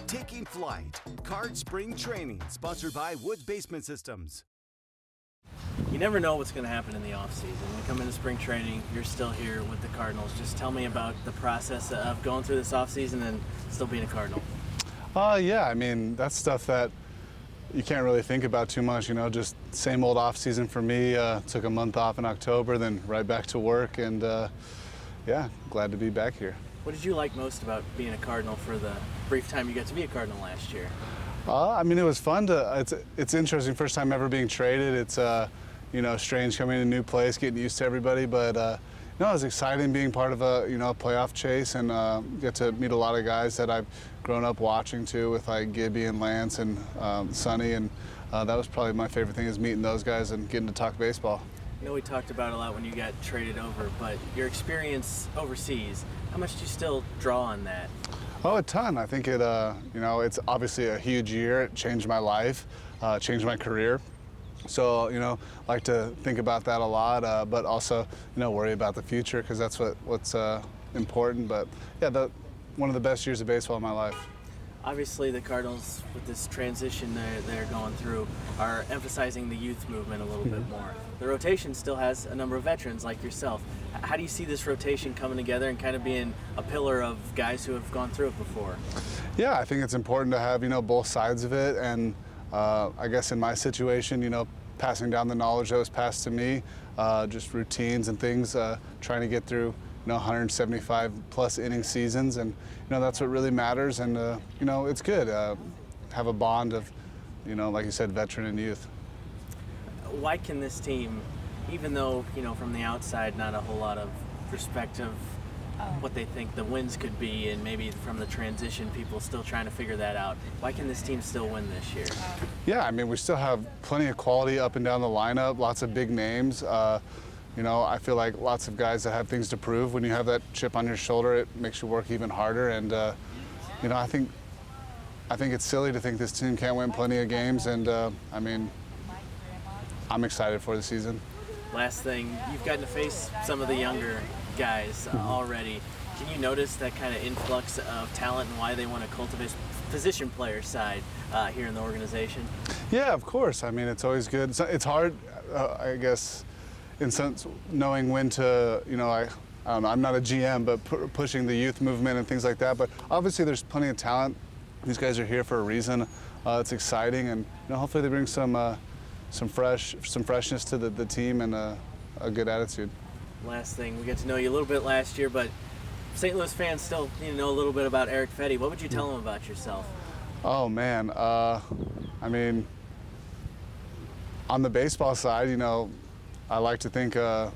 Taking Flight, Card Spring Training, sponsored by Woods Basement Systems. You never know what's going to happen in the offseason. When you come into spring training, you're still here with the Cardinals. Just tell me about the process of going through this offseason and still being a Cardinal. Yeah, I mean, that's stuff that you can't really think about too much, you know, just same old offseason for me. Took a month off in October, then right back to work, and yeah, glad to be back here. What did you like most about being a Cardinal for the brief time you got to be a Cardinal last year? I mean, it was fun to, it's interesting, first time ever being traded. It's, you know, strange coming to a new place, getting used to everybody, but no, it was exciting being part of a, you know, a playoff chase and get to meet a lot of guys that I've grown up watching too, with like Gibby and Lance and Sonny, and that was probably my favorite thing, is meeting those guys and getting to talk baseball. I know we talked about it a lot when you got traded over, but your experience overseas, how much do you still draw on that? Oh, a ton. I think it, you know, it's obviously a huge year. It changed my life, changed my career. So, you know, like to think about that a lot, but also, you know, worry about the future, because that's what's important. But yeah, one of the best years of baseball in my life. Obviously, the Cardinals, with this transition they're going through, are emphasizing the youth movement a little bit more. The rotation still has a number of veterans like yourself. How do you see this rotation coming together and kind of being a pillar of guys who have gone through it before? Yeah, I think it's important to have, you know, both sides of it, and I guess in my situation, you know, passing down the knowledge that was passed to me, just routines and things, trying to get through, you know, 175 plus inning seasons, and you know, that's what really matters. And you know, it's good have a bond of, you know, like you said, veteran and youth. Why can this team, even though, you know, from the outside not a whole lot of perspective what they think the wins could be, and maybe from the transition people still trying to figure that out, why can this team still win this year? Yeah, I mean, we still have plenty of quality up and down the lineup, lots of big names. You know, I feel like lots of guys that have things to prove. When you have that chip on your shoulder, it makes you work even harder. And you know, I think it's silly to think this team can't win plenty of games. And I mean, I'm excited for the season. Last thing, you've gotten to face some of the younger guys already. Can you notice that kind of influx of talent and why they want to cultivate position player side here in the organization? Yeah, of course. I mean, it's always good. It's hard, I guess, in sense knowing when to, you know, I don't know, I'm not a GM, but pushing the youth movement and things like that. But obviously there's plenty of talent. These guys are here for a reason. It's exciting, and you know, hopefully they bring some freshness to the team and a good attitude. Last thing, we got to know you a little bit last year, but St. Louis fans still need to know a little bit about Erick Fedde. What would you tell them about yourself? Oh man, I mean, on the baseball side, you know, I like to think, you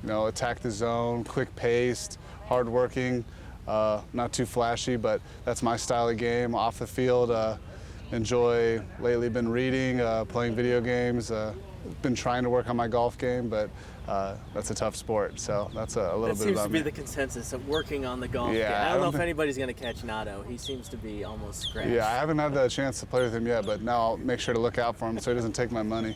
know, attack the zone, quick-paced, hard-working, not too flashy, but that's my style of game. Off the field, lately been reading, playing video games, been trying to work on my golf game, but that's a tough sport, so that's a little bit about me. That seems to be the consensus of working on the golf game. I don't know if anybody's going to catch Nato. He seems to be almost scratched. Yeah, I haven't had the chance to play with him yet, but now I'll make sure to look out for him so he doesn't take my money.